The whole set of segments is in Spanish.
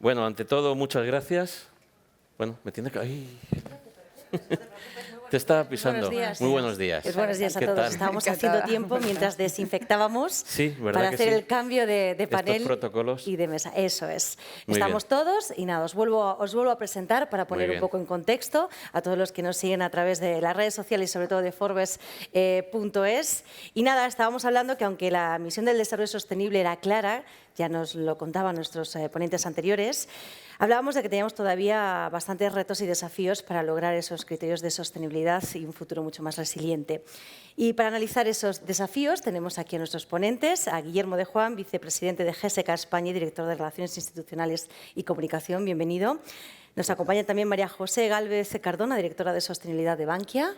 Bueno, ante todo, muchas gracias. Bueno, me tiene que... ¡Ay! Te estaba pisando. Buenos días. Muy buenos días. Buenos días a ¿Qué todos. tal? Estábamos Encantada. haciendo tiempo mientras desinfectábamos Sí, ¿verdad para que hacer sí? el cambio de panel Estos protocolos. y de mesa. Eso es. Muy Estamos bien. todos y nada, os vuelvo a presentar para poner un bien. poco en contexto a todos los que nos siguen a través de las redes sociales y sobre todo de Forbes.es. Y nada, estábamos hablando que aunque la misión del desarrollo sostenible era clara, ya nos lo contaban nuestros ponentes anteriores, hablábamos de que teníamos todavía bastantes retos y desafíos para lograr esos criterios de sostenibilidad y un futuro mucho más resiliente. Y para analizar esos desafíos tenemos aquí a nuestros ponentes, a Guillermo de Juan, vicepresidente de GSK España y director de Relaciones Institucionales y Comunicación. Bienvenido. Nos acompaña también María José Gálvez Cardona, directora de Sostenibilidad de Bankia.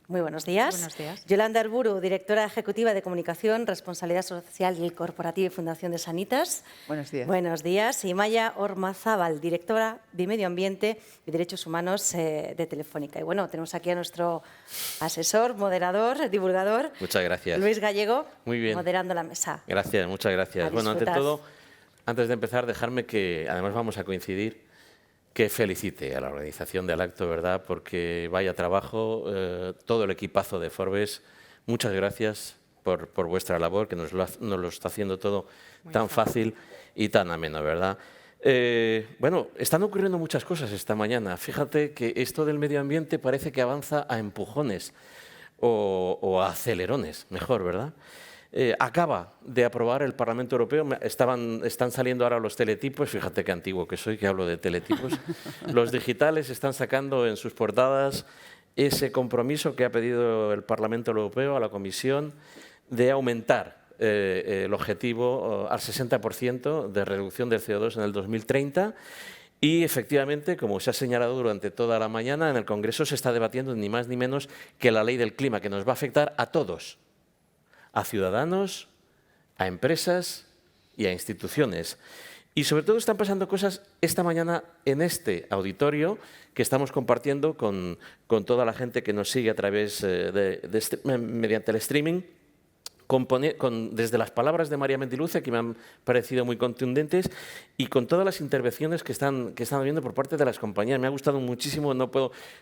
Muy buenos días. Buenos días. Yolanda Arburu, directora ejecutiva de Comunicación, Responsabilidad Social y Corporativa y Fundación de Sanitas. Buenos días. Buenos días. Y Maya Ormazábal, directora de Medio Ambiente y Derechos Humanos de Telefónica. Y bueno, tenemos aquí a nuestro asesor, moderador, divulgador. Muchas gracias. Luis Gallego, Muy bien. moderando la mesa. Gracias, muchas gracias. A Bueno, ante disfrutar. todo, antes de empezar, dejarme que, además vamos a coincidir, que felicite a la organización del acto, ¿verdad? Porque vaya trabajo, todo el equipazo de Forbes. Muchas gracias por vuestra labor, que nos lo está haciendo todo tan fácil y tan ameno, ¿verdad? Bueno, están ocurriendo muchas cosas esta mañana. Fíjate que esto del medio ambiente parece que avanza a empujones o a acelerones, mejor, ¿verdad? Acaba de aprobar el Parlamento Europeo, están saliendo ahora los teletipos, fíjate qué antiguo que soy, que hablo de teletipos. Los digitales están sacando en sus portadas ese compromiso que ha pedido el Parlamento Europeo a la Comisión de aumentar el objetivo al 60% de reducción del CO2 en el 2030. Y efectivamente, como se ha señalado durante toda la mañana, en el Congreso se está debatiendo ni más ni menos que la ley del clima, que nos va a afectar a todos, a ciudadanos, a empresas y a instituciones. Y sobre todo están pasando cosas esta mañana en este auditorio que estamos compartiendo con toda la gente que nos sigue a través mediante el streaming, desde las palabras de María Mentiluce, que me han parecido muy contundentes, y con todas las intervenciones que están habiendo por parte de las compañías. Me ha gustado muchísimo,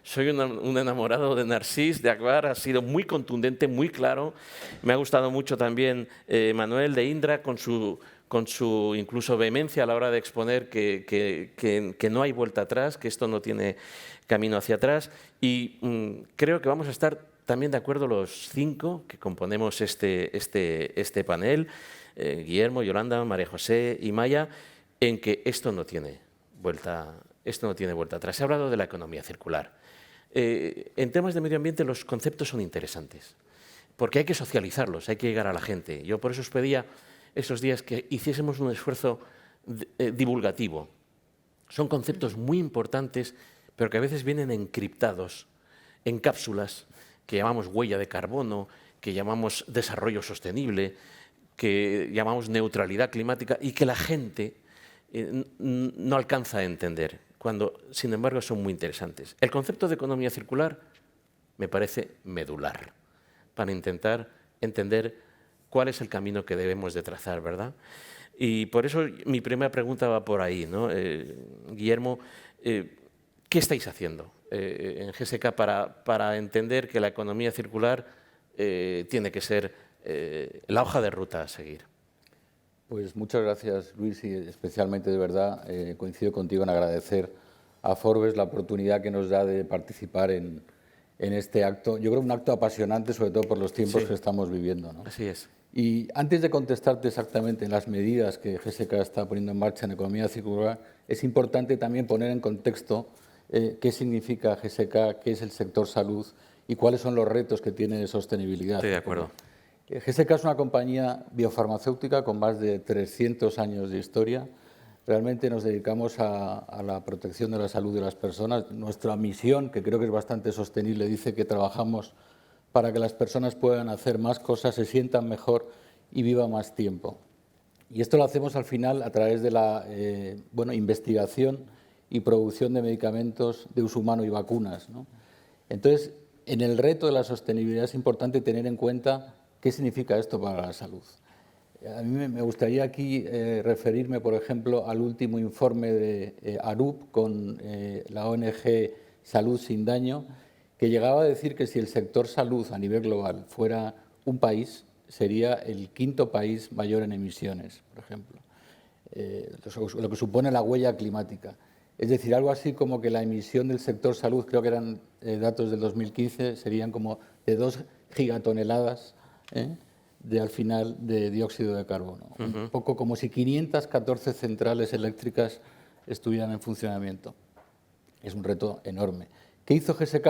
soy un enamorado de Narcís, de Akbar, ha sido muy contundente, muy claro. Me ha gustado mucho también Manuel de Indra, con su incluso vehemencia a la hora de exponer que no hay vuelta atrás, que esto no tiene camino hacia atrás. Y creo que vamos a estar también de acuerdo los 5 que componemos este panel, Guillermo, Yolanda, María José y Maya, en que esto no tiene vuelta atrás. Se ha hablado de la economía circular. En temas de medio ambiente los conceptos son interesantes, porque hay que socializarlos, hay que llegar a la gente. Yo por eso os pedía esos días que hiciésemos un esfuerzo divulgativo. Son conceptos muy importantes, pero que a veces vienen encriptados en cápsulas que llamamos huella de carbono, que llamamos desarrollo sostenible, que llamamos neutralidad climática y que la gente no alcanza a entender, cuando, sin embargo, son muy interesantes. El concepto de economía circular me parece medular para intentar entender cuál es el camino que debemos de trazar, ¿verdad? Y por eso mi primera pregunta va por ahí, ¿no? Guillermo, ¿qué estáis haciendo en GSK para entender que la economía circular tiene que ser la hoja de ruta a seguir? Pues muchas gracias, Luis, y especialmente, de verdad, coincido contigo en agradecer a Forbes la oportunidad que nos da de participar en este acto. Yo creo un acto apasionante, sobre todo por los tiempos que estamos viviendo, ¿no? Así es. Y antes de contestarte exactamente en las medidas que GSK está poniendo en marcha en economía circular, es importante también poner en contexto qué significa GSK, qué es el sector salud y cuáles son los retos que tiene de sostenibilidad. Estoy de acuerdo. GSK es una compañía biofarmacéutica con más de 300 años de historia. Realmente nos dedicamos a la protección de la salud de las personas. Nuestra misión, que creo que es bastante sostenible, dice que trabajamos para que las personas puedan hacer más cosas, se sientan mejor y vivan más tiempo. Y esto lo hacemos al final a través de la investigación y producción de medicamentos de uso humano y vacunas, ¿no? Entonces, en el reto de la sostenibilidad es importante tener en cuenta qué significa esto para la salud. A mí me gustaría aquí referirme, por ejemplo, al último informe de ARUP con la ONG Salud Sin Daño, que llegaba a decir que si el sector salud a nivel global fuera un país, sería el 5º país mayor en emisiones, por ejemplo, lo que supone la huella climática. Es decir, algo así como que la emisión del sector salud, creo que eran datos del 2015, serían como de 2 gigatoneladas al final de dióxido de carbono. Un poco como si 514 centrales eléctricas estuvieran en funcionamiento. Es un reto enorme. ¿Qué hizo GSK?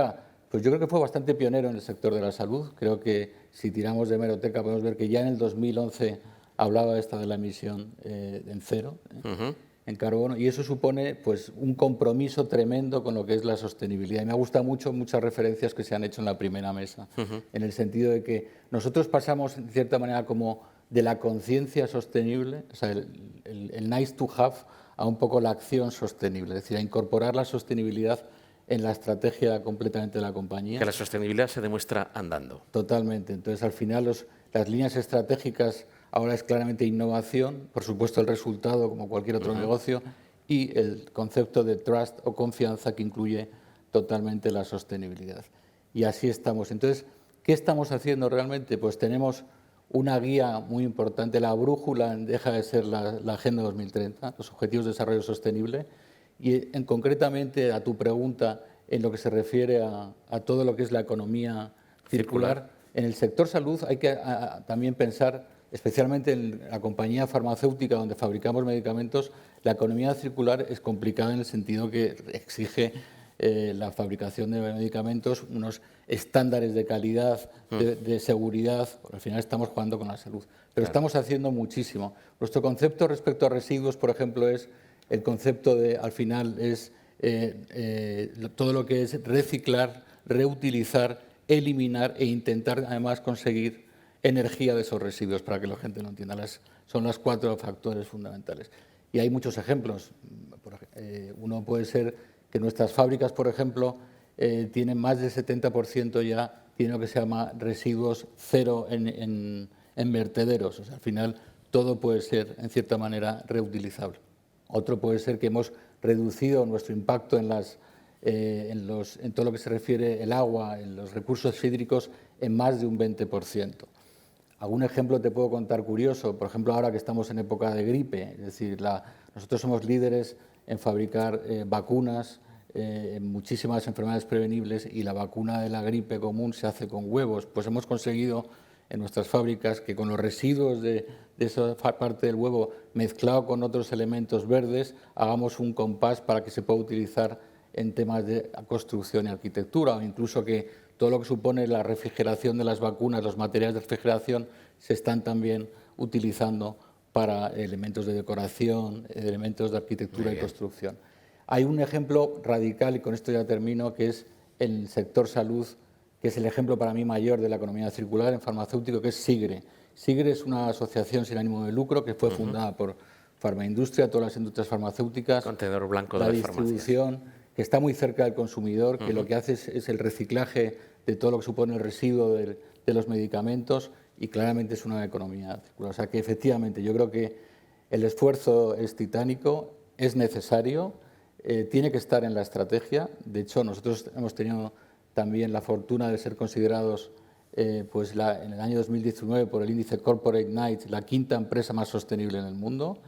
Pues yo creo que fue bastante pionero en el sector de la salud. Creo que si tiramos de hemeroteca podemos ver que ya en el 2011 hablaba de la emisión en cero en carbono, y eso supone pues un compromiso tremendo con lo que es la sostenibilidad. Y me gusta mucho muchas referencias que se han hecho en la primera mesa, en el sentido de que nosotros pasamos, de cierta manera, como de la conciencia sostenible, o sea, el nice to have, a un poco la acción sostenible, es decir, a incorporar la sostenibilidad en la estrategia completamente de la compañía. Que la sostenibilidad se demuestra andando. Totalmente. Entonces, al final, las líneas estratégicas ahora es claramente innovación, por supuesto el resultado como cualquier otro negocio, y el concepto de trust o confianza que incluye totalmente la sostenibilidad. Y así estamos. Entonces, ¿qué estamos haciendo realmente? Pues tenemos una guía muy importante, la brújula deja de ser la Agenda 2030, los Objetivos de Desarrollo Sostenible, y concretamente a tu pregunta en lo que se refiere a todo lo que es la economía circular. En el sector salud hay que también pensar, especialmente en la compañía farmacéutica donde fabricamos medicamentos, la economía circular es complicada en el sentido que exige la fabricación de medicamentos unos estándares de calidad, de seguridad, porque al final estamos jugando con la salud. Pero estamos haciendo muchísimo. Nuestro concepto respecto a residuos, por ejemplo, es el concepto de, al final, es todo lo que es reciclar, reutilizar, eliminar e intentar además conseguir energía de esos residuos, para que la gente lo entienda. Son los 4 factores fundamentales. Y hay muchos ejemplos. Uno puede ser que nuestras fábricas, por ejemplo, tienen más del 70% ya, tiene lo que se llama residuos cero en vertederos. O sea, al final todo puede ser, en cierta manera, reutilizable. Otro puede ser que hemos reducido nuestro impacto en todo lo que se refiere al agua, en los recursos hídricos, en más de un 20%. Algún ejemplo te puedo contar curioso, por ejemplo, ahora que estamos en época de gripe, es decir, nosotros somos líderes en fabricar vacunas en muchísimas enfermedades prevenibles, y la vacuna de la gripe común se hace con huevos. Pues hemos conseguido en nuestras fábricas que con los residuos de esa parte del huevo mezclado con otros elementos verdes hagamos un compás para que se pueda utilizar en temas de construcción y arquitectura, o incluso que todo lo que supone la refrigeración de las vacunas, los materiales de refrigeración, se están también utilizando para elementos de decoración, elementos de arquitectura y construcción. Hay un ejemplo radical, y con esto ya termino, que es el sector salud, que es el ejemplo para mí mayor de la economía circular en farmacéutico, que es SIGRE. SIGRE es una asociación sin ánimo de lucro que fue fundada por Farmaindustria, todas las industrias farmacéuticas, Contenedor blanco de la las farmacias. distribución, que está muy cerca del consumidor, que lo que hace es el reciclaje de todo lo que supone el residuo de los medicamentos, y claramente es una economía circular. O sea que efectivamente yo creo que el esfuerzo es titánico, es necesario, tiene que estar en la estrategia. De hecho, nosotros hemos tenido también la fortuna de ser considerados en el año 2019 por el índice Corporate Knights la 5ª empresa más sostenible en el mundo,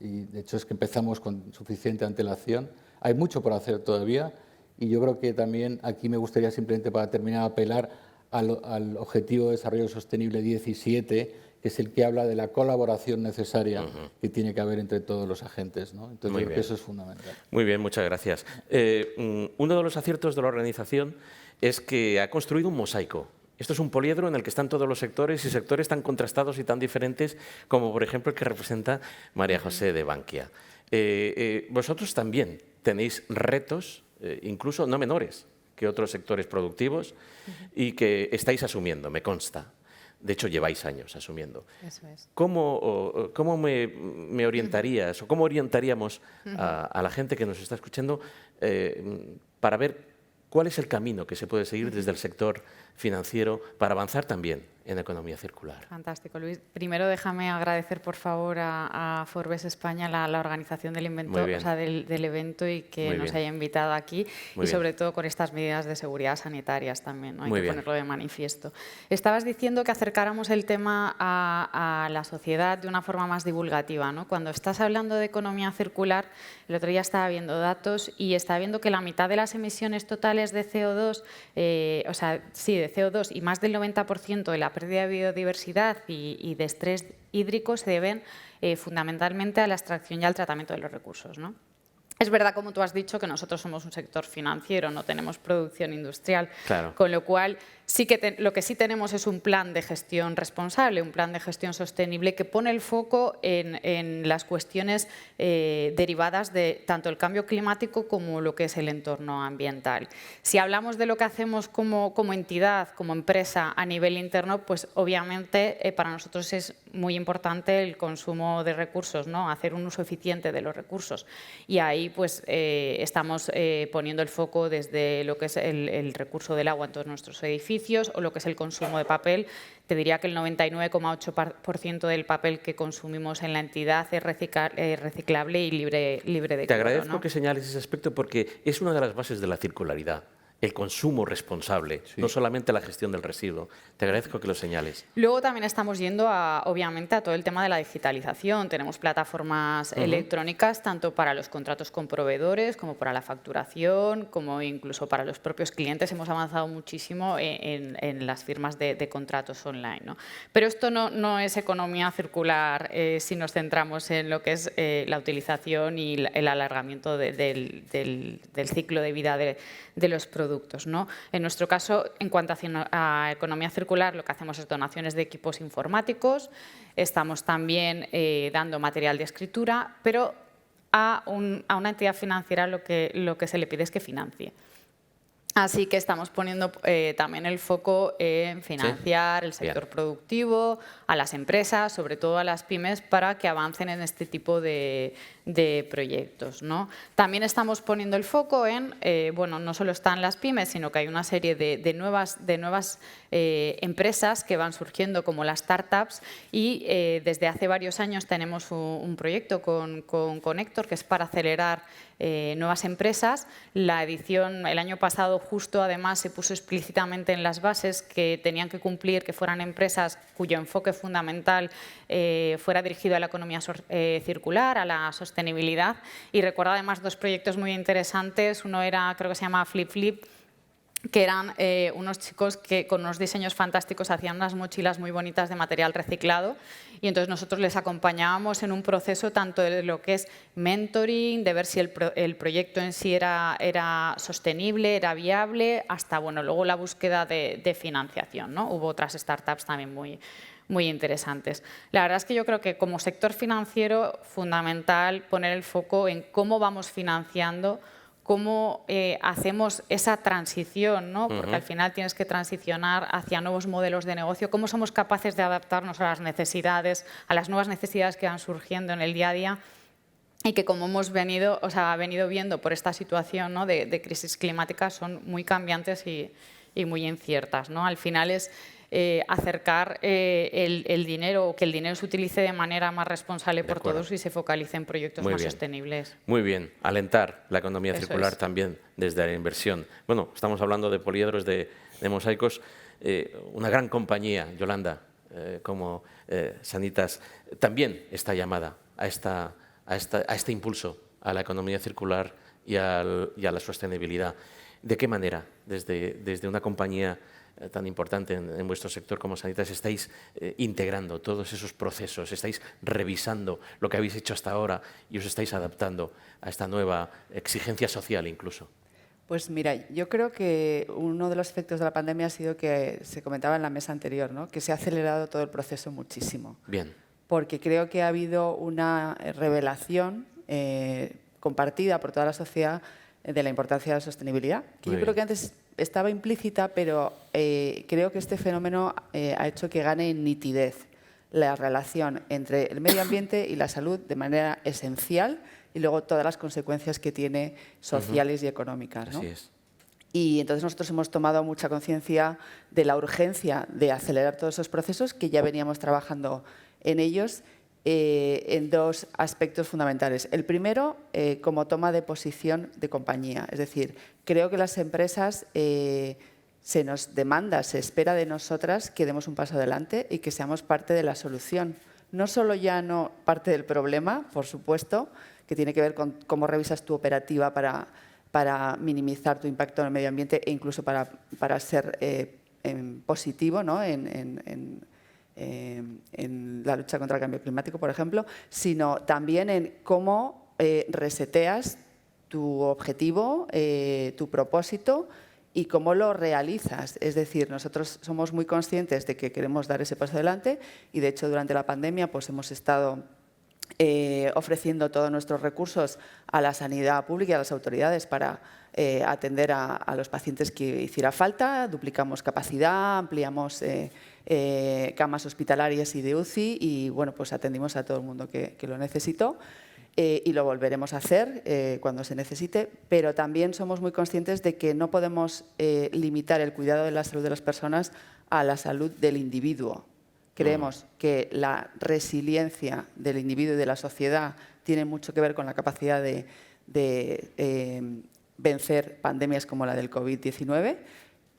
y de hecho es que empezamos con suficiente antelación. Hay mucho por hacer todavía, y yo creo que también aquí me gustaría simplemente, para terminar, apelar al Objetivo de Desarrollo Sostenible 17, que es el que habla de la colaboración necesaria que tiene que haber entre todos los agentes, ¿no? Entonces, yo creo que eso es fundamental. Muy bien, muchas gracias. Uno de los aciertos de la organización es que ha construido un mosaico. Esto es un poliedro en el que están todos los sectores, y sectores tan contrastados y tan diferentes como, por ejemplo, el que representa María José de Bankia. Vosotros también tenéis retos, incluso no menores que otros sectores productivos, y que estáis asumiendo, me consta. De hecho, lleváis años asumiendo. Eso es. ¿Cómo me orientarías o cómo orientaríamos a la gente que nos está escuchando para ver cuál es el camino que se puede seguir desde el sector financiero para avanzar también en economía circular. Fantástico, Luis. Primero déjame agradecer, por favor, a Forbes España la organización del evento y que nos haya invitado aquí y sobre todo con estas medidas de seguridad sanitarias también, ¿no? Hay que ponerlo de manifiesto. Estabas diciendo que acercáramos el tema a la sociedad de una forma más divulgativa, ¿no? Cuando estás hablando de economía circular, el otro día estaba viendo datos y estaba viendo que la mitad de las emisiones totales de CO2, de CO2 y más del 90% de la pérdida de biodiversidad y de estrés hídrico se deben fundamentalmente a la extracción y al tratamiento de los recursos, ¿no? Es verdad, como tú has dicho, que nosotros somos un sector financiero, no tenemos producción industrial, con lo cual sí que lo que sí tenemos es un plan de gestión responsable, un plan de gestión sostenible que pone el foco en las cuestiones derivadas de tanto el cambio climático como lo que es el entorno ambiental. Si hablamos de lo que hacemos como entidad, como empresa a nivel interno, pues obviamente para nosotros es muy importante el consumo de recursos, ¿no? Hacer un uso eficiente de los recursos. Y ahí pues estamos poniendo el foco desde lo que es el recurso del agua en todos nuestros edificios o lo que es el consumo de papel. Te diría que el 99,8% del papel que consumimos en la entidad es reciclable y libre de cloro. Te agradezco, ¿no? que señales ese aspecto porque es una de las bases de la circularidad. El consumo responsable, no solamente la gestión del residuo. Te agradezco que lo señales. Luego también estamos yendo, obviamente, a todo el tema de la digitalización. Tenemos plataformas electrónicas tanto para los contratos con proveedores como para la facturación, como incluso para los propios clientes. Hemos avanzado muchísimo en las firmas de contratos online, ¿no? Pero esto no es economía circular si nos centramos en lo que es la utilización y el alargamiento del ciclo de vida de los productos, ¿no? En nuestro caso, en cuanto a economía circular, lo que hacemos es donaciones de equipos informáticos, estamos también dando material de escritura, pero a una entidad financiera lo que se le pide es que financie. Así que estamos poniendo también el foco en financiar el sector productivo, a las empresas, sobre todo a las pymes, para que avancen en este tipo de proyectos, ¿no? También estamos poniendo el foco en, bueno, no solo están las pymes, sino que hay una serie de nuevas empresas que van surgiendo como las startups y desde hace varios años tenemos un proyecto con Connector que es para acelerar nuevas empresas. La edición el año pasado justo además se puso explícitamente en las bases que tenían que cumplir, que fueran empresas cuyo enfoque fundamental fuera dirigido a la economía circular, a la sostenibilidad, y recuerdo además dos proyectos muy interesantes. Uno era, creo que se llama Flip Flip, que eran unos chicos que con unos diseños fantásticos hacían unas mochilas muy bonitas de material reciclado y entonces nosotros les acompañábamos en un proceso tanto de lo que es mentoring, de ver si el proyecto en sí era sostenible, era viable, hasta bueno, luego la búsqueda de financiación, ¿no? Hubo otras startups también muy interesantes. La verdad es que yo creo que como sector financiero fundamental poner el foco en cómo vamos financiando, cómo hacemos esa transición, ¿no? Porque al final tienes que transicionar hacia nuevos modelos de negocio, cómo somos capaces de adaptarnos a las necesidades, a las nuevas necesidades que van surgiendo en el día a día y que como hemos venido viendo por esta situación, ¿no? de crisis climática son muy cambiantes y muy inciertas, ¿no? Al final es acercar el dinero, o que el dinero se utilice de manera más responsable por todos y se focalice en proyectos más sostenibles. Muy bien, alentar la economía circular también desde la inversión. Bueno, estamos hablando de poliedros, de mosaicos, una gran compañía, Yolanda, como Sanitas, también está llamada a este impulso a la economía circular y a la sostenibilidad. ¿De qué manera, desde una compañía tan importante en vuestro sector como Sanitas, estáis integrando todos esos procesos, estáis revisando lo que habéis hecho hasta ahora y os estáis adaptando a esta nueva exigencia social incluso? Pues mira, yo creo que uno de los efectos de la pandemia ha sido que se comentaba en la mesa anterior, ¿no? Que se ha acelerado todo el proceso muchísimo. Bien. Porque creo que ha habido una revelación compartida por toda la sociedad de la importancia de la sostenibilidad, que yo creo que antes estaba implícita, pero creo que este fenómeno ha hecho que gane en nitidez la relación entre el medio ambiente y la salud de manera esencial y luego todas las consecuencias que tiene sociales y económicas, ¿no? Así es. Y entonces nosotros hemos tomado mucha conciencia de la urgencia de acelerar todos esos procesos, que ya veníamos trabajando en ellos, en dos aspectos fundamentales. El primero, como toma de posición de compañía. Es decir, creo que las empresas se nos demanda, se espera de nosotras que demos un paso adelante y que seamos parte de la solución. No solo ya no parte del problema, por supuesto, que tiene que ver con cómo revisas tu operativa para minimizar tu impacto en el medio ambiente e incluso para ser positivo, ¿no? en la lucha contra el cambio climático, por ejemplo, sino también en cómo reseteas tu objetivo, tu propósito y cómo lo realizas. Es decir, nosotros somos muy conscientes de que queremos dar ese paso adelante y, de hecho, durante la pandemia pues, hemos estado ofreciendo todos nuestros recursos a la sanidad pública y a las autoridades para atender a los pacientes que hiciera falta. Duplicamos capacidad, ampliamos camas hospitalarias y de UCI y bueno, pues atendimos a todo el mundo que lo necesitó. Y lo volveremos a hacer cuando se necesite, pero también somos muy conscientes de que no podemos limitar el cuidado de la salud de las personas a la salud del individuo. Creemos que la resiliencia del individuo y de la sociedad tiene mucho que ver con la capacidad de vencer pandemias como la del COVID-19.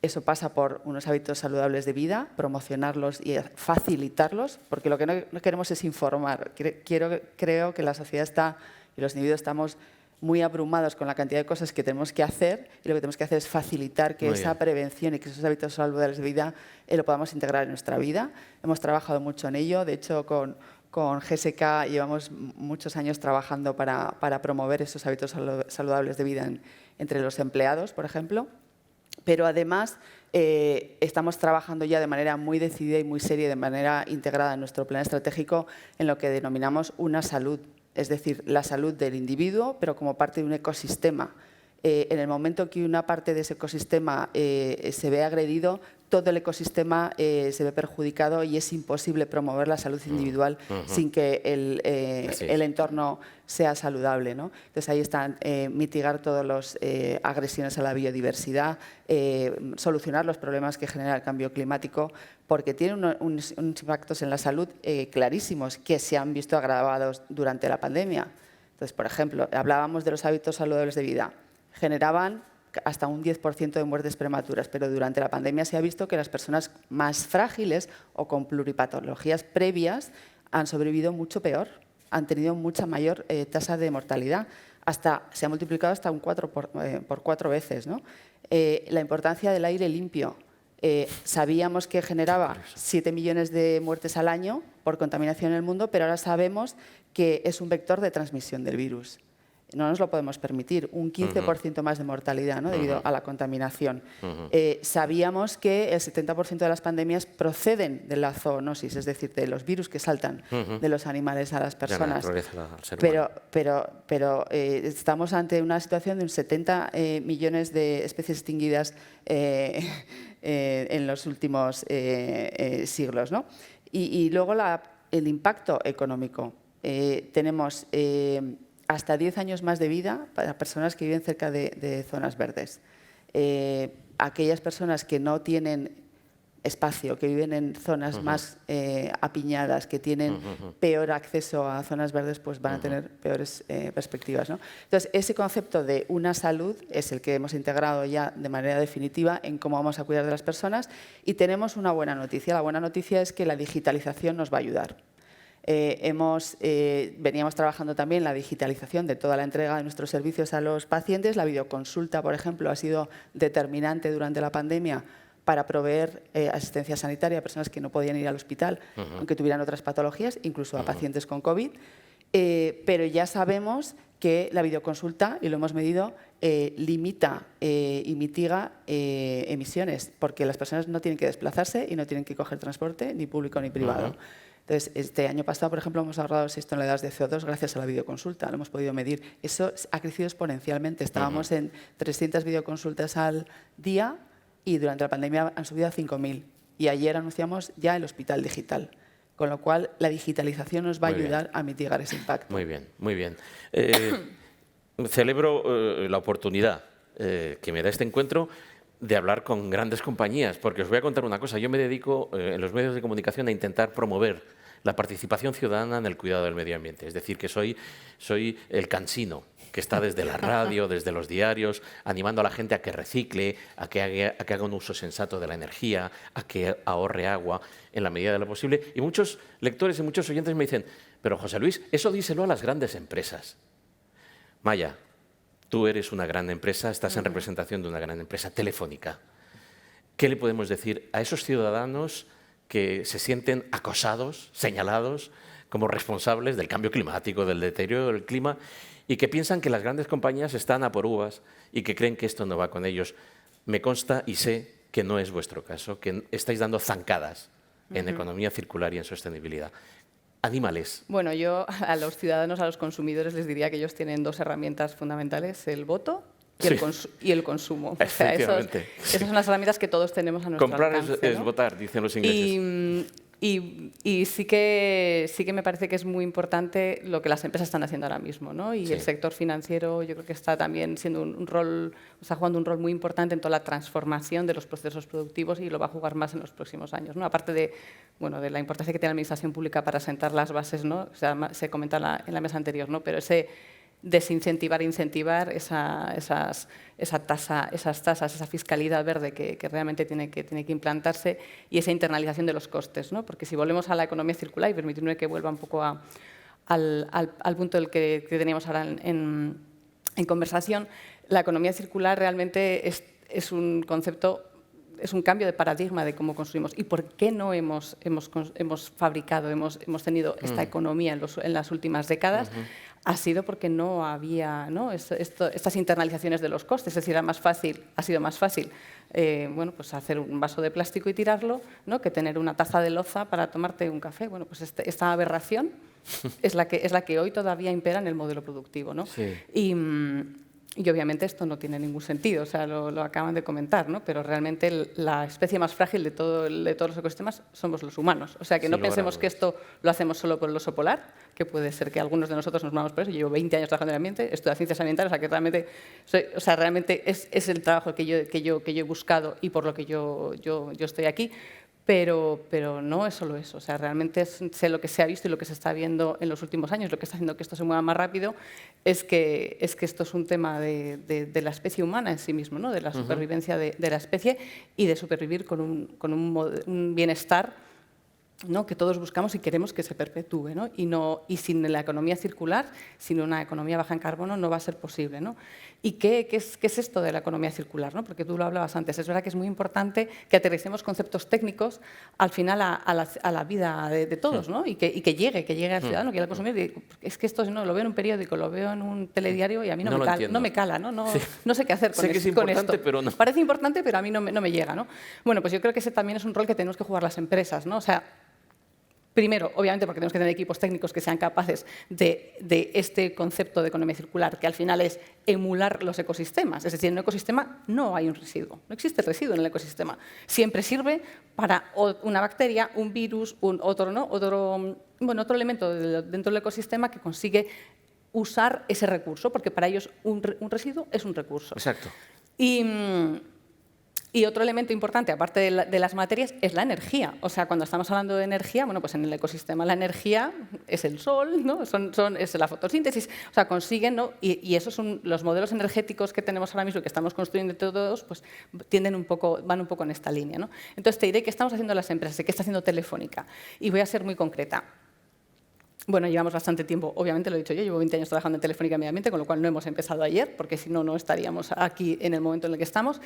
Eso pasa por unos hábitos saludables de vida, promocionarlos y facilitarlos, porque lo que no queremos es informar. Creo que la sociedad y los individuos estamos muy abrumados con la cantidad de cosas que tenemos que hacer y lo que tenemos que hacer es facilitar que esa prevención y que esos hábitos saludables de vida lo podamos integrar en nuestra vida. Hemos trabajado mucho en ello, de hecho con GSK llevamos muchos años trabajando para promover esos hábitos saludables de vida entre los empleados, por ejemplo. Pero además estamos trabajando ya de manera muy decidida y muy seria, de manera integrada en nuestro plan estratégico en lo que denominamos una salud, es decir, la salud del individuo, pero como parte de un ecosistema. En el momento que una parte de ese ecosistema se ve agredido, todo el ecosistema se ve perjudicado y es imposible promover la salud individual sin que el entorno sea saludable, ¿no? Entonces ahí están mitigar todas las agresiones a la biodiversidad, solucionar los problemas que genera el cambio climático, porque tiene unos impactos en la salud clarísimos que se han visto agravados durante la pandemia. Entonces, por ejemplo, hablábamos de los hábitos saludables de vida. Generaban hasta un 10% de muertes prematuras, pero durante la pandemia se ha visto que las personas más frágiles o con pluripatologías previas han sobrevivido mucho peor, han tenido mucha mayor tasa de mortalidad, se ha multiplicado hasta por 4 veces, ¿no? La importancia del aire limpio. Sabíamos que generaba 7 millones de muertes al año por contaminación en el mundo, pero ahora sabemos que es un vector de transmisión del virus. No nos lo podemos permitir, un 15% más de mortalidad, ¿no? Debido a la contaminación. Sabíamos que el 70% de las pandemias proceden de la zoonosis, es decir, de los virus que saltan de los animales a las personas. Pero estamos ante una situación de un 70 millones de especies extinguidas en los últimos siglos, ¿no? Y luego el impacto económico. Tenemos hasta 10 años más de vida para personas que viven cerca de zonas verdes. Aquellas personas que no tienen espacio, que viven en zonas más apiñadas, que tienen peor acceso a zonas verdes, pues van a tener peores perspectivas, ¿no? Entonces, ese concepto de una salud es el que hemos integrado ya de manera definitiva en cómo vamos a cuidar de las personas y tenemos una buena noticia. La buena noticia es que la digitalización nos va a ayudar. Veníamos trabajando también la digitalización de toda la entrega de nuestros servicios a los pacientes. La videoconsulta, por ejemplo, ha sido determinante durante la pandemia para proveer asistencia sanitaria a personas que no podían ir al hospital, aunque tuvieran otras patologías, incluso a pacientes con COVID. Pero ya sabemos que la videoconsulta, y lo hemos medido, limita y mitiga emisiones, porque las personas no tienen que desplazarse y no tienen que coger transporte, ni público ni privado. Entonces, este año pasado, por ejemplo, hemos ahorrado 6 toneladas de CO2 gracias a la videoconsulta, lo hemos podido medir. Eso ha crecido exponencialmente. Estábamos en 300 videoconsultas al día y durante la pandemia han subido a 5.000. Y ayer anunciamos ya el hospital digital. Con lo cual, la digitalización nos va a ayudar a mitigar ese impacto. Muy bien, muy bien. Celebro la oportunidad que me da este encuentro de hablar con grandes compañías, porque os voy a contar una cosa. Yo me dedico en los medios de comunicación a intentar promover la participación ciudadana en el cuidado del medio ambiente. Es decir, que soy el cansino que está desde la radio, desde los diarios, animando a la gente a que recicle, a que haga un uso sensato de la energía, a que ahorre agua en la medida de lo posible. Y muchos lectores y muchos oyentes me dicen, pero José Luis, eso díselo a las grandes empresas. Maya, tú eres una gran empresa, estás en representación de una gran empresa, Telefónica. ¿Qué le podemos decir a esos ciudadanos que se sienten acosados, señalados como responsables del cambio climático, del deterioro del clima, y que piensan que las grandes compañías están a por uvas y que creen que esto no va con ellos? Me consta y sé que no es vuestro caso, que estáis dando zancadas en economía circular y en sostenibilidad. Anímales. Bueno, yo a los ciudadanos, a los consumidores, les diría que ellos tienen dos herramientas fundamentales, el voto y el consumo. O sea, esas son las herramientas que todos tenemos a nuestro alcance. Comprar es votar, dicen los ingleses. Y sí que me parece que es muy importante lo que las empresas están haciendo ahora mismo, ¿no? Y el sector financiero yo creo que está también siendo está jugando un rol muy importante en toda la transformación de los procesos productivos y lo va a jugar más en los próximos años, ¿no? Aparte de la importancia que tiene la administración pública para sentar las bases, ¿no? O sea, se comentaba en la mesa anterior, ¿no? Pero ese desincentivar e incentivar esas tasas, esa fiscalidad verde que realmente tiene que implantarse y esa internalización de los costes, ¿no? Porque si volvemos a la economía circular, y permitidme que vuelva un poco al punto del que teníamos ahora en conversación, la economía circular realmente es un concepto, es un cambio de paradigma de cómo construimos. ¿Y por qué no hemos fabricado, hemos tenido esta economía en las últimas décadas? Ha sido porque no había, ¿no? Estas internalizaciones de los costes. Es decir, ha sido más fácil pues hacer un vaso de plástico y tirarlo, ¿no? Que tener una taza de loza para tomarte un café. Bueno, pues esta aberración es la que hoy todavía impera en el modelo productivo, ¿no? Sí. Y obviamente esto no tiene ningún sentido, o sea, lo acaban de comentar, ¿no? Pero realmente la especie más frágil de todos los ecosistemas somos los humanos. O sea, que no pensemos que esto lo hacemos solo por el oso polar, que puede ser que algunos de nosotros nos movamos por eso. Yo llevo 20 años trabajando en el ambiente, estudio ciencias ambientales, o sea, que realmente es el trabajo que yo he buscado y por lo que yo estoy aquí. Pero no es solo eso, o sea, realmente sé lo que se ha visto y lo que se está viendo en los últimos años, lo que está haciendo que esto se mueva más rápido, es que esto es un tema de la especie humana en sí mismo, ¿no? De la supervivencia de la especie y de supervivir con un bienestar, ¿no? Que todos buscamos y queremos que se perpetúe, ¿no? Y sin la economía circular, sin una economía baja en carbono, no va a ser posible, ¿no? ¿Y qué es esto de la economía circular, ¿no? Porque tú lo hablabas antes. Es verdad que es muy importante que aterricemos conceptos técnicos al final a la vida de todos, ¿no? Y que llegue al ciudadano, que al consumidor. Es que esto no lo veo en un periódico, lo veo en un telediario y a mí no me cala, ¿no? No sé qué hacer con, sé que es importante, esto. Pero no. Parece importante, pero a mí no me llega, ¿no? Bueno, pues yo creo que ese también es un rol que tenemos que jugar las empresas, ¿no? O sea, primero, obviamente, porque tenemos que tener equipos técnicos que sean capaces de este concepto de economía circular, que al final es emular los ecosistemas. Es decir, en un ecosistema no hay un residuo, no existe residuo en el ecosistema. Siempre sirve para una bacteria, un virus, otro elemento dentro del ecosistema que consigue usar ese recurso, porque para ellos un residuo es un recurso. Exacto. Y otro elemento importante, aparte de las materias, es la energía. O sea, cuando estamos hablando de energía, bueno, pues en el ecosistema la energía es el sol, ¿no? Es la fotosíntesis. O sea, consiguen, ¿no? Y esos son los modelos energéticos que tenemos ahora mismo, que estamos construyendo todos, pues van un poco en esta línea, ¿no? Entonces te diré qué estamos haciendo las empresas, qué está haciendo Telefónica. Y voy a ser muy concreta. Bueno, llevamos bastante tiempo, obviamente lo he dicho yo, llevo 20 años trabajando en Telefónica y Medio Ambiente, con lo cual no hemos empezado ayer, porque si no, no estaríamos aquí en el momento en el que estamos.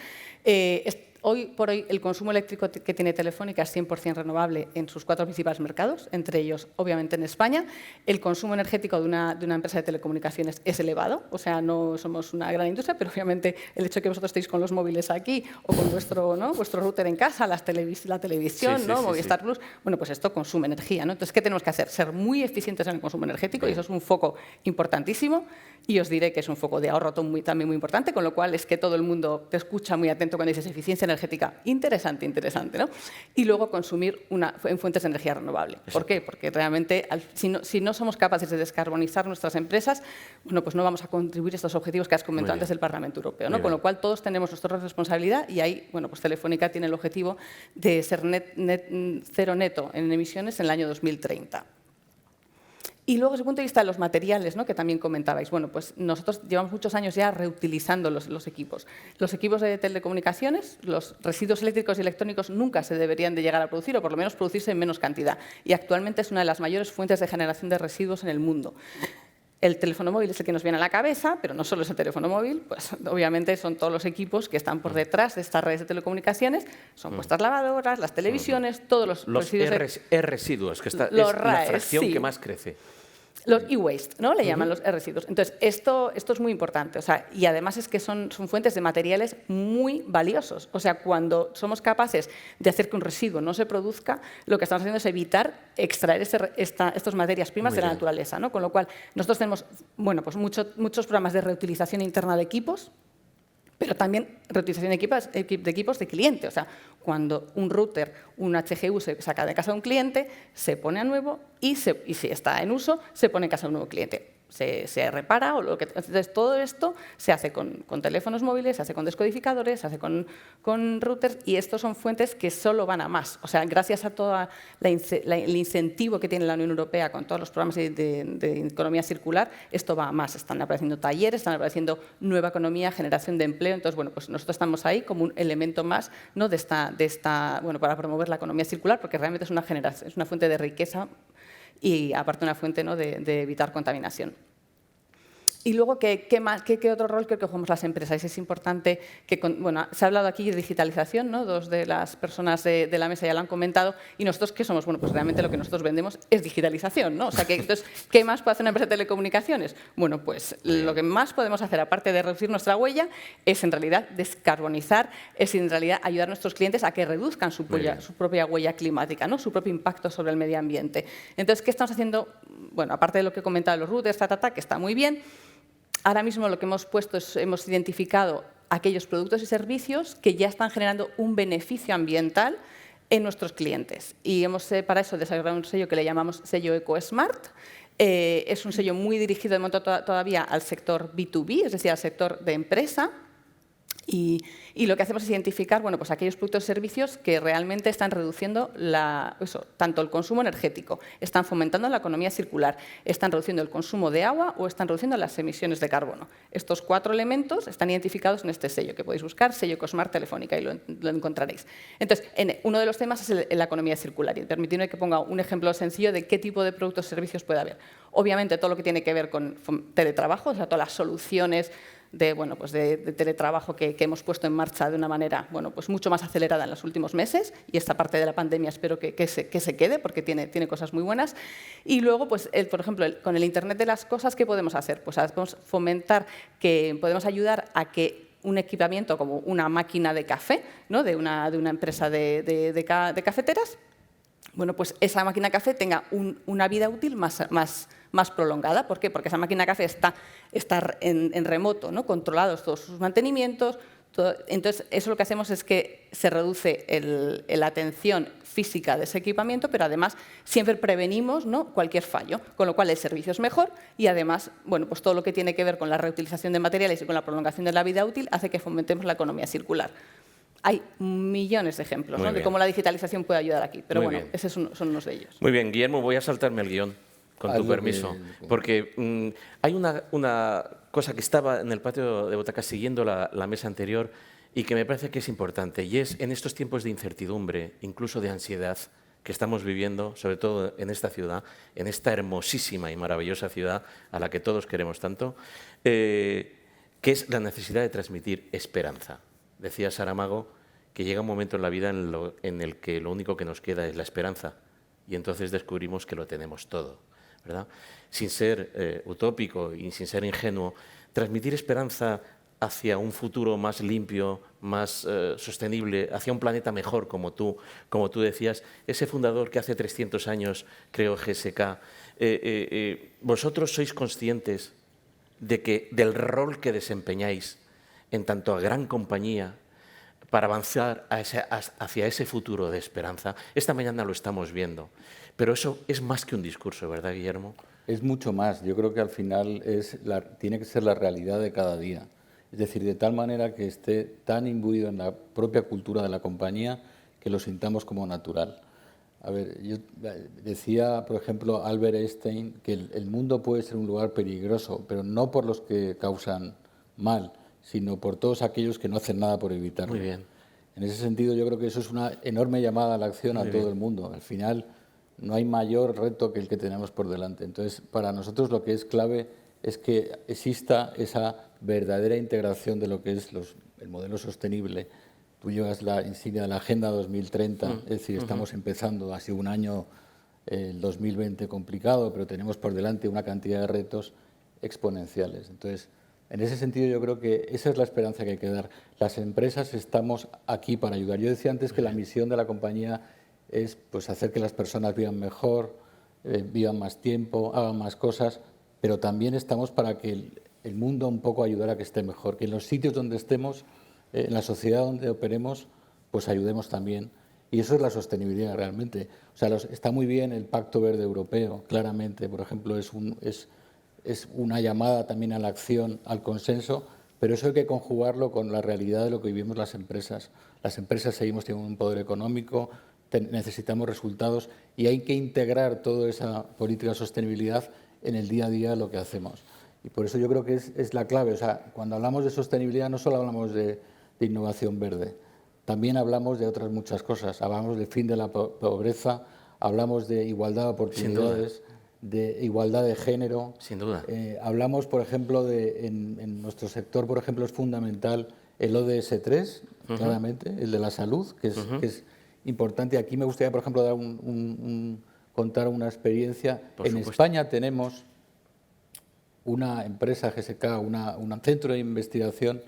Hoy por hoy, el consumo eléctrico que tiene Telefónica es 100% renovable en sus 4 principales mercados, entre ellos, obviamente, en España. El consumo energético de una empresa de telecomunicaciones es elevado, o sea, no somos una gran industria, pero obviamente el hecho de que vosotros estéis con los móviles aquí o con vuestro router en casa, la televisión, Movistar Plus, bueno, pues esto consume energía, ¿no? Entonces, ¿qué tenemos que hacer? Ser muy eficientes en el consumo energético, y eso es un foco importantísimo, y os diré que es un foco de ahorro también muy importante, con lo cual es que todo el mundo te escucha muy atento cuando dices eficiencia energética interesante, ¿no? Y luego consumir en fuentes de energía renovable. ¿Por qué? Porque realmente si no somos capaces de descarbonizar nuestras empresas, bueno, pues no vamos a contribuir a estos objetivos que has comentado antes del Parlamento Europeo, ¿no? Con lo cual todos tenemos nuestra responsabilidad y ahí, bueno, pues Telefónica tiene el objetivo de ser cero neto en emisiones en el año 2030. Y luego, desde el punto de vista de los materiales, ¿no?, que también comentabais, bueno, pues nosotros llevamos muchos años ya reutilizando los equipos. Los equipos de telecomunicaciones, los residuos eléctricos y electrónicos nunca se deberían de llegar a producir, o por lo menos producirse en menos cantidad. Y actualmente es una de las mayores fuentes de generación de residuos en el mundo. El teléfono móvil es el que nos viene a la cabeza, pero no solo es el teléfono móvil, pues obviamente son todos los equipos que están por detrás de estas redes de telecomunicaciones, son vuestras lavadoras, las televisiones, todos los residuos. residuos, que es la fracción que más crece. Los e-waste, ¿no? Le llaman los residuos. Entonces, esto es muy importante. O sea, y además es que son fuentes de materiales muy valiosos. O sea, cuando somos capaces de hacer que un residuo no se produzca, lo que estamos haciendo es evitar extraer estas materias primas de la naturaleza, ¿no? Con lo cual, nosotros tenemos, bueno, pues muchos programas de reutilización interna de equipos, pero también reutilización de equipos de cliente. O sea, cuando un router, un HGU se saca de casa de un cliente, se pone a nuevo y si está en uso, se pone en casa de un nuevo cliente. Se repara o lo que. Entonces, todo esto se hace con teléfonos móviles, se hace con descodificadores, se hace con routers, y estos son fuentes que solo van a más. O sea, gracias a todo el incentivo que tiene la Unión Europea con todos los programas de economía circular, esto va a más. Están apareciendo talleres, están apareciendo nueva economía, generación de empleo. Entonces, bueno, pues nosotros estamos ahí como un elemento más, ¿no?, de esta, bueno, para promover la economía circular, porque realmente es una fuente de riqueza y aparte una fuente, ¿no?, de evitar contaminación. Y luego, ¿qué otro rol creo que jugamos las empresas? Es importante que, bueno, se ha hablado aquí de digitalización, ¿no? Dos de las personas de la mesa ya lo han comentado, y nosotros, ¿qué somos? Bueno, pues realmente lo que nosotros vendemos es digitalización, ¿no? O sea, entonces, ¿qué más puede hacer una empresa de telecomunicaciones? Bueno, pues lo que más podemos hacer, aparte de reducir nuestra huella, es en realidad descarbonizar, es en realidad ayudar a nuestros clientes a que reduzcan su propia huella climática, ¿no?, su propio impacto sobre el medio ambiente. Entonces, ¿qué estamos haciendo? Bueno, aparte de lo que he comentado, los routers, que está muy bien. Ahora mismo lo que hemos puesto es, hemos identificado aquellos productos y servicios que ya están generando un beneficio ambiental en nuestros clientes. Y hemos para eso desarrollado un sello que le llamamos sello EcoSmart. Es un sello muy dirigido de momento todavía al sector B2B, es decir, al sector de empresa. Y lo que hacemos es identificar, bueno, pues aquellos productos y servicios que realmente están reduciendo tanto el consumo energético, están fomentando la economía circular, están reduciendo el consumo de agua o están reduciendo las emisiones de carbono. Estos 4 elementos están identificados en este sello, que podéis buscar, sello EcoSmart Telefónica, y lo encontraréis. Entonces, uno de los temas es la economía circular. Y permitidme que ponga un ejemplo sencillo de qué tipo de productos y servicios puede haber. Obviamente, todo lo que tiene que ver con teletrabajo, o sea, todas las soluciones de teletrabajo que hemos puesto en marcha de una manera, bueno, pues mucho más acelerada en los últimos meses, y esta parte de la pandemia espero que se quede, porque tiene cosas muy buenas. Y luego, pues, por ejemplo, con el Internet de las cosas, ¿qué podemos hacer? Pues podemos fomentar, podemos ayudar a que un equipamiento como una máquina de café, ¿no?, de una empresa de cafeteras, bueno, pues esa máquina de café tenga una vida útil más prolongada. ¿Por qué? Porque esa máquina de café está en remoto, ¿no?, controlados todos sus mantenimientos. Entonces, eso lo que hacemos es que se reduce la atención física de ese equipamiento, pero además siempre prevenimos, ¿no?, cualquier fallo, con lo cual el servicio es mejor y además, bueno, pues todo lo que tiene que ver con la reutilización de materiales y con la prolongación de la vida útil hace que fomentemos la economía circular. Hay millones de ejemplos, ¿no?, de cómo la digitalización puede ayudar aquí, pero bueno, esos son unos de ellos. Muy bien, Guillermo, voy a saltarme el guión, con tu permiso, porque hay una cosa que estaba en el patio de butacas siguiendo la mesa anterior y que me parece que es importante, y es en estos tiempos de incertidumbre, incluso de ansiedad que estamos viviendo, sobre todo en esta ciudad, en esta hermosísima y maravillosa ciudad a la que todos queremos tanto, que es la necesidad de transmitir esperanza. Decía Saramago que llega un momento en la vida en el que lo único que nos queda es la esperanza, y entonces descubrimos que lo tenemos todo, ¿verdad? Sin ser utópico y sin ser ingenuo, transmitir esperanza hacia un futuro más limpio, más sostenible, hacia un planeta mejor, como tú decías, ese fundador que hace 300 años creó GSK, vosotros sois conscientes del rol que desempeñáis en tanto a gran compañía para avanzar hacia ese futuro de esperanza. Esta mañana lo estamos viendo, pero eso es más que un discurso, ¿verdad, Guillermo? Es mucho más. Yo creo que al final tiene que ser la realidad de cada día. Es decir, de tal manera que esté tan imbuido en la propia cultura de la compañía que lo sintamos como natural. A ver, yo decía, por ejemplo, Albert Einstein, que el mundo puede ser un lugar peligroso, pero no por los que causan mal, sino por todos aquellos que no hacen nada por evitarlo. Muy bien. En ese sentido, yo creo que eso es una enorme llamada a la acción a todo el mundo. Al final, no hay mayor reto que el que tenemos por delante. Entonces, para nosotros lo que es clave es que exista esa verdadera integración de lo que es el modelo sostenible. Tú llevas la insignia de la Agenda 2030, es decir, estamos empezando, ha sido un año, el 2020 complicado, pero tenemos por delante una cantidad de retos exponenciales. Entonces, en ese sentido yo creo que esa es la esperanza que hay que dar. Las empresas estamos aquí para ayudar. Yo decía antes que la misión de la compañía es pues, hacer que las personas vivan mejor, vivan más tiempo, hagan más cosas, pero también estamos para que el mundo un poco ayudara a que esté mejor, que en los sitios donde estemos, en la sociedad donde operemos, pues ayudemos también. Y eso es la sostenibilidad realmente. O sea, está muy bien el Pacto Verde Europeo, claramente, por ejemplo, es una llamada también a la acción, al consenso, pero eso hay que conjugarlo con la realidad de lo que vivimos las empresas. Las empresas seguimos teniendo un poder económico, necesitamos resultados y hay que integrar toda esa política de sostenibilidad en el día a día de lo que hacemos. Y por eso yo creo que es la clave. O sea, cuando hablamos de sostenibilidad no solo hablamos de innovación verde, también hablamos de otras muchas cosas. Hablamos del fin de la pobreza, hablamos de igualdad de oportunidades, de igualdad de género. Sin duda. Hablamos, por ejemplo, en nuestro sector, por ejemplo, es fundamental el ODS 3, claramente, el de la salud, que es importante. Aquí me gustaría, por ejemplo, dar contar una experiencia. En España tenemos una empresa GSK, un centro de investigación.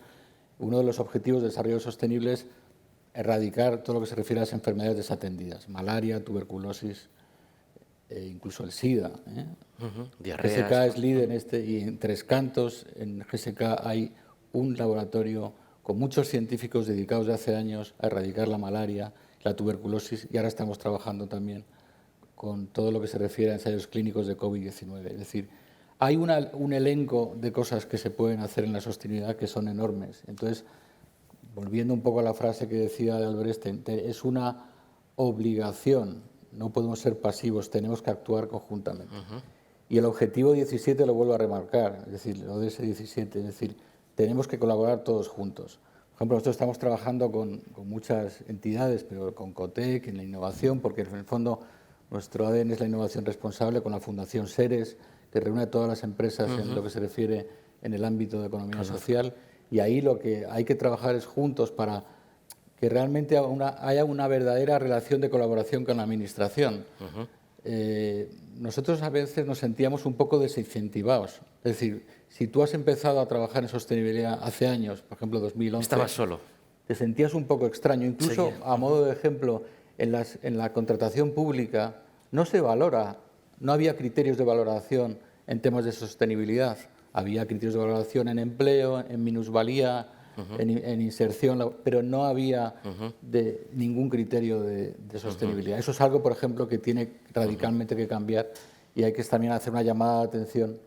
Uno de los objetivos de desarrollo sostenible es erradicar todo lo que se refiere a las enfermedades desatendidas, malaria, tuberculosis, incluso el SIDA. Diarreas. GSK es líder en y en Tres Cantos, en GSK hay un laboratorio con muchos científicos dedicados de hace años a erradicar la malaria, la tuberculosis, y ahora estamos trabajando también con todo lo que se refiere a ensayos clínicos de COVID-19. Es decir, hay un elenco de cosas que se pueden hacer en la sostenibilidad que son enormes. Entonces, volviendo un poco a la frase que decía de Albert Einstein, es una obligación, no podemos ser pasivos, tenemos que actuar conjuntamente. Y el objetivo 17 lo vuelvo a remarcar, es decir, lo de ese 17, es decir, tenemos que colaborar todos juntos. Por ejemplo, nosotros estamos trabajando con muchas entidades, pero con COTEC, en la innovación, porque en el fondo nuestro ADN es la innovación responsable, con la Fundación SERES, que reúne a todas las empresas en lo que se refiere en el ámbito de economía social, y ahí lo que hay que trabajar es juntos para que realmente haya una verdadera relación de colaboración con la Administración. Nosotros a veces nos sentíamos un poco desincentivados. Es decir, si tú has empezado a trabajar en sostenibilidad hace años, por ejemplo 2011... Estabas solo. Te sentías un poco extraño. Incluso, a modo de ejemplo, en la contratación pública no se valora, no había criterios de valoración en temas de sostenibilidad. Había criterios de valoración en empleo, en minusvalía, en inserción, pero no había ningún criterio de sostenibilidad. Eso es algo, por ejemplo, que tiene radicalmente que cambiar y hay que también hacer una llamada de atención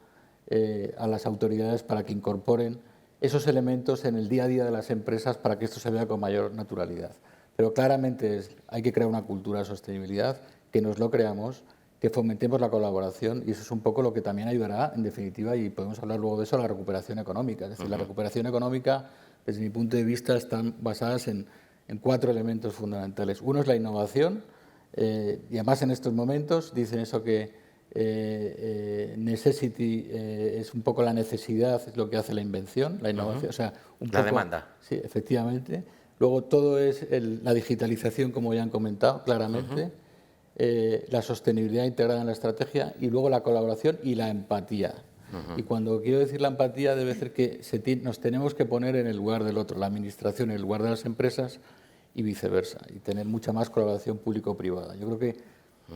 a las autoridades para que incorporen esos elementos en el día a día de las empresas para que esto se vea con mayor naturalidad. Pero claramente hay que crear una cultura de sostenibilidad, que nos lo creamos, que fomentemos la colaboración y eso es un poco lo que también ayudará, en definitiva, y podemos hablar luego de eso, a la recuperación económica. Es decir, la recuperación económica, desde mi punto de vista, están basadas en 4 elementos fundamentales. Uno es la innovación, y además en estos momentos dicen eso que necessity es un poco la necesidad, es lo que hace la invención, la innovación. O sea, la demanda. Sí, efectivamente. Luego todo es la digitalización, como ya han comentado, claramente. La sostenibilidad integrada en la estrategia y luego la colaboración y la empatía. Y cuando quiero decir la empatía debe ser que nos tenemos que poner en el lugar del otro, la administración en el lugar de las empresas y viceversa, y tener mucha más colaboración público-privada. Yo creo que